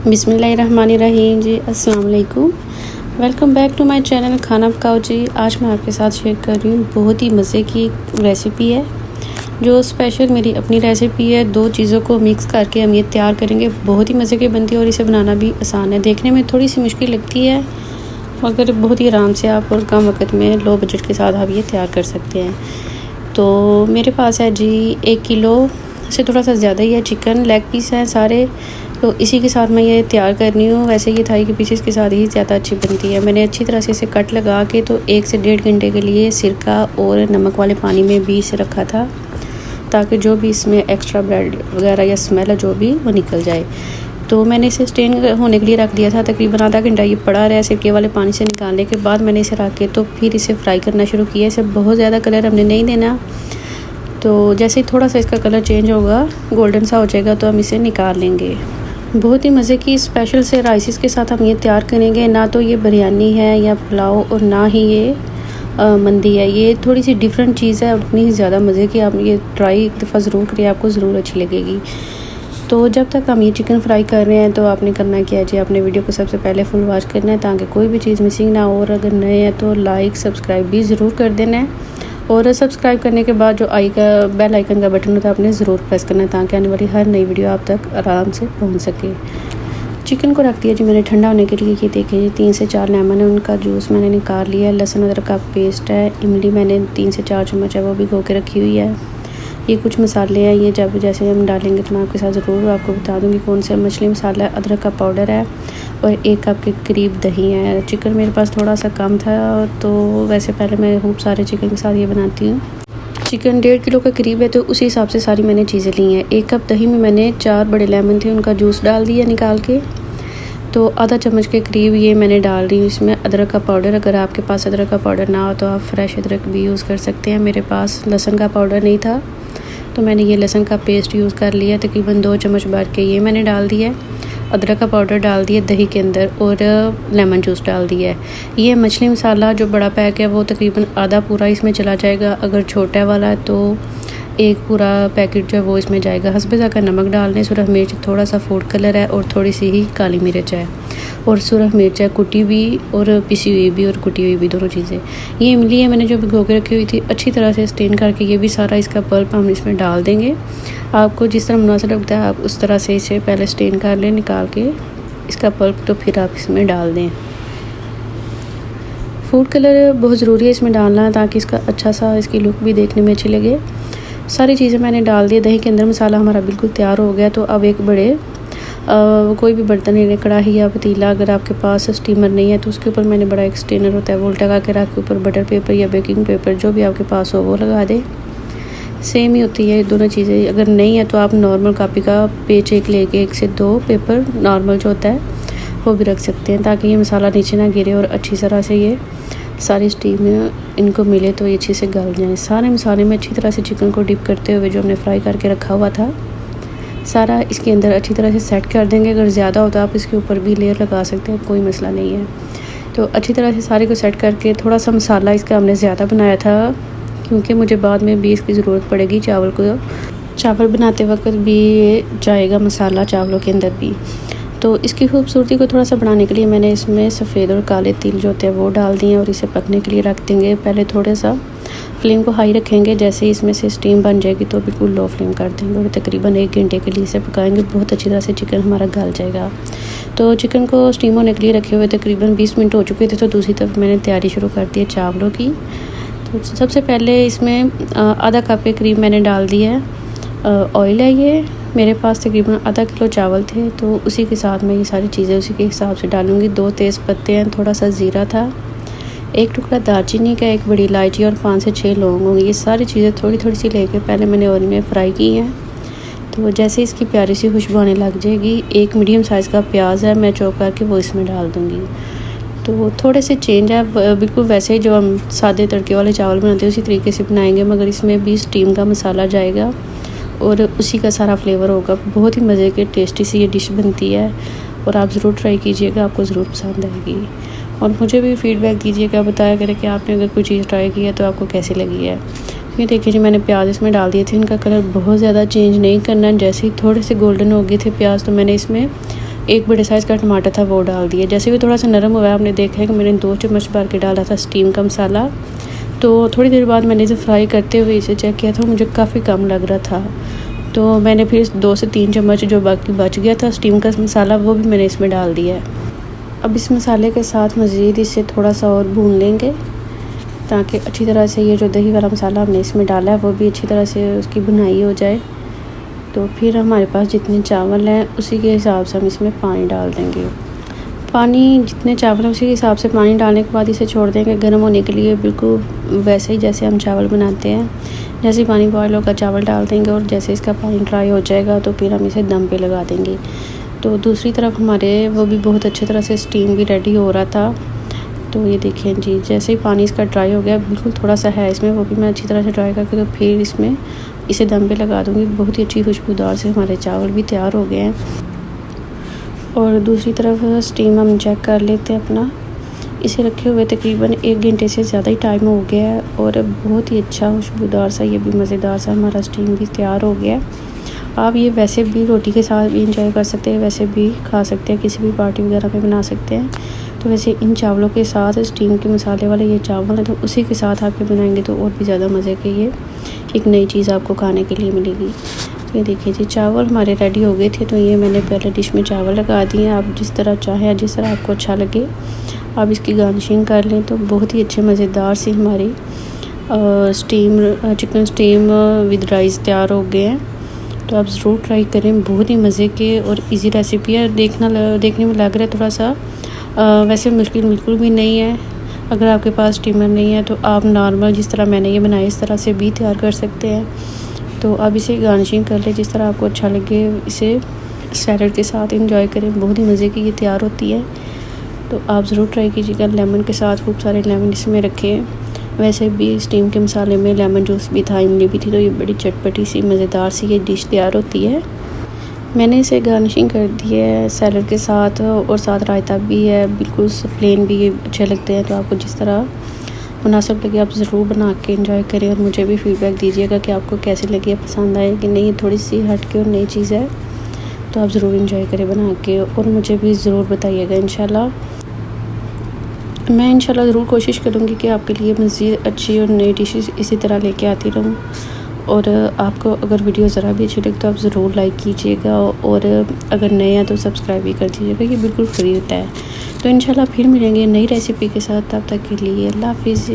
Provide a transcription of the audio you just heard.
बिस्मिल्लाहिर्रहमानिर्रहीम जी, अस्सलाम वालेकुम। Welcome back to my channel खाना पकाओ जी। आज मैं आपके साथ शेयर कर रही हूँ बहुत ही मज़े की रेसिपी है, जो स्पेशल मेरी अपनी रेसिपी है। दो चीज़ों को मिक्स करके हम ये तैयार करेंगे। बहुत ही मज़े की बनती है और इसे बनाना भी आसान है। देखने में थोड़ी सी मुश्किल लगती है, मगर बहुत ही आराम से आप और कम वक्त में लो बजट के साथ आप ये तैयार कर सकते हैं। तो मेरे पास है जी 1 किलो से थोड़ा सा ज़्यादा ही है चिकन, लेग पीस हैं सारे। तो इसी के साथ मैं ये तैयार करनी हूँ। वैसे ये थाई के पीसेस के साथ ही ज़्यादा अच्छी बनती है। मैंने अच्छी तरह से इसे कट लगा के तो 1 से 1.5 घंटे के लिए सिरका और नमक वाले पानी में भी इसे रखा था, ताकि जो भी इसमें एक्स्ट्रा ब्रेड वगैरह या स्मेल है जो भी वो निकल जाए। तो मैंने इसे स्टेन होने के लिए रख दिया था। तकरीबन आधा घंटा ये पड़ा रहा। सिरके वाले पानी से निकालने के बाद मैंने इसे रख के तो फिर इसे फ्राई करना शुरू किया। इसे बहुत ज़्यादा कलर हमने नहीं देना। तो जैसे ही थोड़ा सा इसका कलर चेंज होगा, गोल्डन सा हो जाएगा, तो हम इसे निकाल लेंगे। बहुत ही मज़े की स्पेशल से राइसेस के साथ हम ये तैयार करेंगे। ना तो ये बिरयानी है या पुलाव, और ना ही ये मंदी है। ये थोड़ी सी डिफरेंट चीज़ है, उतनी ही ज़्यादा मज़े की। आप ये ट्राई एक दफ़ा ज़रूर करिए, आपको ज़रूर अच्छी लगेगी। तो जब तक हम ये चिकन फ्राई कर रहे हैं, तो आपने करना क्या है जी, आपने वीडियो को सबसे पहले फुल वॉच करना है, ताकि कोई भी चीज़ मिसिंग ना हो। और अगर नए हैं तो लाइक सब्सक्राइब भी ज़रूर कर देना है। और सब्सक्राइब करने के बाद जो बेल आइकन का बटन होता है आपने ज़रूर प्रेस करना है, ताकि आने वाली हर नई वीडियो आप तक आराम से पहुंच सके। चिकन को रख दिया जी मैंने ठंडा होने के लिए। ये देखिए जी 3 से 4 लेमन है, उनका जूस मैंने निकाल लिया है। लहसुन अदरक का पेस्ट है। इमली मैंने 3 से 4 चम्मच है वो भिगो के रखी हुई है। ये कुछ मसाले हैं, ये जब जैसे हम डालेंगे तो मैं आपके साथ ज़रूर आपको बता दूंगी कौन से। मछली मसाला है, अदरक का पाउडर है, और 1 कप के करीब दही है। चिकन मेरे पास थोड़ा सा कम था, तो वैसे पहले मैं खूब सारे चिकन के साथ ये बनाती हूँ। चिकन 1.5 किलो का करीब है, तो उसी हिसाब से सारी मैंने चीज़ें ली हैं। 1 कप दही में मैंने 4 बड़े लेमन थे, उनका जूस डाल दिया निकाल के। तो आधा चम्मच के करीब ये मैंने डाल रही हूँ इसमें अदरक का पाउडर। अगर आपके पास अदरक का पाउडर ना हो तो आप फ्रेश अदरक भी यूज़ कर सकते हैं। मेरे पास लहसुन का पाउडर नहीं था, तो मैंने ये लहसुन का पेस्ट यूज़ कर लिया। तकरीबन 2 चम्मच भर के ये मैंने डाल दिया। अदरक का पाउडर डाल दिया दही के अंदर, और लेमन जूस डाल दिया है। ये मछली मसाला जो बड़ा पैक है वो तकरीबन आधा पूरा इसमें चला जाएगा। अगर छोटा वाला है तो एक पूरा पैकेट जो है वो इसमें जाएगा। हस्बे ज़ायक़ा नमक डालने, सुरख मिर्च, थोड़ा सा फूड कलर है, और थोड़ी सी ही काली मिर्च है, और सुरख मिर्च है कुटी भी और पिसी हुई भी, और कुटी हुई भी, दोनों चीज़ें। ये इमली है मैंने जो भिगो के रखी हुई थी, अच्छी तरह से स्टेन करके ये भी सारा इसका पल्प हम इसमें डाल देंगे। आपको जिस तरह मुनासिब लगता है आप उस तरह से इसे पहले स्टेन कर लें निकाल के इसका पल्प, तो फिर आप इसमें डाल दें। फूड कलर बहुत ज़रूरी है इसमें डालना, ताकि इसका अच्छा सा इसकी लुक भी देखने में अच्छी लगे। सारी चीज़ें मैंने डाल दी दही के अंदर। मसाला हमारा बिल्कुल तैयार हो गया। तो अब एक बड़े कोई भी बर्तन ले, कढ़ाई या पतीला, अगर आपके पास स्टीमर नहीं है तो उसके ऊपर मैंने बड़ा एक स्टेनर होता है वो लगा के रख के ऊपर बटर पेपर या बेकिंग पेपर जो भी आपके पास हो वो लगा दे। सेम ही होती है दोनों चीज़ें। अगर नहीं है तो आप नॉर्मल कापी का पेज एक लेके 1 से 2 पेपर नॉर्मल जो होता है वो भी रख सकते हैं, ताकि ये मसाला नीचे ना गिरे और अच्छी तरह से ये सारी स्टीम इनको मिले, तो ये अच्छे से गल जाए। सारे मसाले में अच्छी तरह से चिकन को डिप करते हुए जो हमने फ्राई करके रखा हुआ था सारा इसके अंदर अच्छी तरह से सेट कर देंगे। अगर ज़्यादा हो तो आप इसके ऊपर भी लेयर लगा सकते हैं, कोई मसला नहीं है। तो अच्छी तरह से सारे को सेट करके, थोड़ा सा मसाला इसका हमने ज़्यादा बनाया था, क्योंकि मुझे बाद में भी इसकी ज़रूरत पड़ेगी। चावल बनाते वक्त भी जाएगा मसाला चावलों के अंदर भी। तो इसकी खूबसूरती को थोड़ा सा बढ़ाने के लिए मैंने इसमें सफ़ेद और काले तिल जो होते हैं वो डाल दिए, और इसे पकने के लिए रख देंगे। पहले थोड़ा सा फ्लेम को हाई रखेंगे, जैसे ही इसमें से स्टीम बन जाएगी तो बिल्कुल लो फ्लेम कर देंगे, और तकरीबन 1 घंटे के लिए इसे पकाएंगे। बहुत अच्छी तरह से चिकन हमारा गल जाएगा। तो चिकन को स्टीम होने के लिए रखे हुए तकरीबन 20 मिनट हो चुके थे। तो दूसरी तरफ मैंने तैयारी शुरू कर दी है चावलों की। तो सबसे पहले इसमें आधा कप के करीब मैंने डाल दिया है ऑयल है। ये मेरे पास तकरीबन आधा किलो चावल थे, तो उसी के साथ मैं ये सारी चीज़ें उसी के हिसाब से डालूँगी। 2 तेज़ पत्ते हैं, थोड़ा सा ज़ीरा था, 1 टुकड़ा दालचीनी का, 1 बड़ी इलायची, और 5 से 6 लौंग होंगे। ये सारी चीज़ें थोड़ी थोड़ी सी लेके पहले मैंने ऑयल में फ्राई की हैं। तो जैसे इसकी प्यारी सी खुशबू आने लग जाएगी, 1 मीडियम साइज़ का प्याज है मैं चॉप करके वो इसमें डाल दूँगी। तो थोड़े से चेंज है, बिल्कुल वैसे ही जो हम सादे तड़के वाले चावल बनाते हैं उसी तरीके से बनाएंगे, मगर इसमें भी स्टीम का मसाला जाएगा और उसी का सारा फ्लेवर होगा। बहुत ही मज़े के टेस्टी सी ये डिश बनती है, और आप ज़रूर ट्राई कीजिएगा, आपको ज़रूर पसंद आएगी। और मुझे भी फीडबैक दीजिएगा, बताया करें कि आपने अगर कोई चीज़ ट्राई की है तो आपको कैसी लगी है। ये देखिए जी मैंने प्याज इसमें डाल दिए थे। इनका कलर बहुत ज़्यादा चेंज नहीं करना। जैसे ही थोड़े से गोल्डन हो गए थे प्याज, तो मैंने इसमें एक बड़े साइज़ का टमाटर था वो डाल दिया। जैसे भी थोड़ा सा नरम हुआ है, आपने देखा है कि मैंने 2 चम्मच भर के डाला था स्टीम का मसाला। तो थोड़ी देर बाद मैंने इसे फ्राई करते हुए इसे चेक किया था, मुझे काफ़ी कम लग रहा था। तो मैंने फिर 2 से 3 चम्मच जो बाकी बच गया था स्टीम का मसाला, वो भी मैंने इसमें डाल दिया है। अब इस मसाले के साथ मज़ीद इसे थोड़ा सा और भून लेंगे, ताकि अच्छी तरह से ये जो दही वाला मसाला हमने इसमें डाला है वो भी अच्छी तरह से उसकी भुनाई हो जाए। तो फिर हमारे पास जितने चावल हैं उसी के हिसाब से हम इसमें पानी डाल देंगे। पानी जितने चावल हैं उसी के हिसाब से पानी डालने के बाद इसे छोड़ देंगे गर्म होने के लिए, बिल्कुल वैसे ही जैसे हम चावल बनाते हैं। जैसे ही पानी बॉयल होगा चावल डाल देंगे और जैसे इसका पानी ड्राई हो जाएगा तो फिर हम इसे दम पे लगा देंगे। तो दूसरी तरफ हमारे वो भी बहुत अच्छी तरह से स्टीम भी रेडी हो रहा था। तो ये देखिए जी, जैसे ही पानी इसका ड्राई हो गया, बिल्कुल थोड़ा सा है इसमें, वो भी मैं अच्छी तरह से ड्राई करके तो फिर इसमें इसे दम पे लगा दूँगी। बहुत ही अच्छी खुशबूदार से हमारे चावल भी तैयार हो गए हैं। और दूसरी तरफ स्टीम हम चेक कर लेते हैं अपना। इसे रखे हुए तकरीबन 1 घंटे से ज़्यादा ही टाइम हो गया है और बहुत ही अच्छा खुशबूदार सा, ये भी मज़ेदार सा हमारा स्टीम भी तैयार हो गया है। आप ये वैसे भी रोटी के साथ भी इंजॉय कर सकते हैं, वैसे भी खा सकते हैं, किसी भी पार्टी वगैरह में बना सकते हैं। तो वैसे इन चावलों के साथ स्टीम के मसाले वाले ये चावल हैं, तो उसी के साथ आप ये बनाएंगे तो और भी ज़्यादा मज़े के ये एक नई चीज़ आपको खाने के लिए मिलेगी। तो ये देखिए जी, चावल हमारे रेडी हो गए थे। तो ये मैंने पहले डिश में चावल लगा दिए। आप जिस तरह चाहें, जिस तरह आपको अच्छा लगे आप इसकी गार्निशिंग कर लें। तो बहुत ही अच्छे मज़ेदार सी हमारी चिकन स्टीम विद राइस तैयार हो गए हैं। तो आप ज़रूर ट्राई करें, बहुत ही मज़े के और इजी रेसिपी है। देखने में लग रहा है थोड़ा सा, वैसे मुश्किल बिल्कुल भी नहीं है। अगर आपके पास स्टीमर नहीं है तो आप नॉर्मल जिस तरह मैंने ये बनाया इस तरह से भी तैयार कर सकते हैं। तो आप इसे गार्निशिंग कर लें जिस तरह आपको अच्छा लगे। इसे सैलड के साथ एंजॉय करें, बहुत ही मज़े की ये तैयार होती है। तो आप ज़रूर ट्राई कीजिएगा। लेमन के साथ खूब सारे लेमन इसमें रखें। वैसे भी स्टीम के मसाले में लेमन जूस भी था, इमली भी थी, तो ये बड़ी चटपटी सी मज़ेदार सी ये डिश तैयार होती है। मैंने इसे गार्निशिंग कर दी है सैलड के साथ और साथ रायता भी है। बिल्कुल प्लेन भी अच्छे लगते हैं। तो आपको जिस तरह मुनासिब लगे आप ज़रूर बना के एंजॉय करें और मुझे भी फीडबैक दीजिएगा कि आपको कैसे लगी, पसंद आए कि नहीं। थोड़ी सी हट के और नई चीज़ है, तो आप ज़रूर एंजॉय करें बना के और मुझे भी ज़रूर बताइएगा। इंशाल्लाह मैं इंशाल्लाह ज़रूर कोशिश करूँगी कि आपके लिए मज़ीद अच्छी और नई डिशेस इसी तरह लेके आती रहूँ। और आपको अगर वीडियो ज़रा भी अच्छी लगे तो आप ज़रूर लाइक कीजिएगा और अगर नए हैं तो सब्सक्राइब भी कर दीजिएगा, ये बिल्कुल फ्री होता है। तो इंशाल्लाह फिर मिलेंगे नई रेसिपी के साथ, तब तक के लिए अल्लाह हाफ़िज़।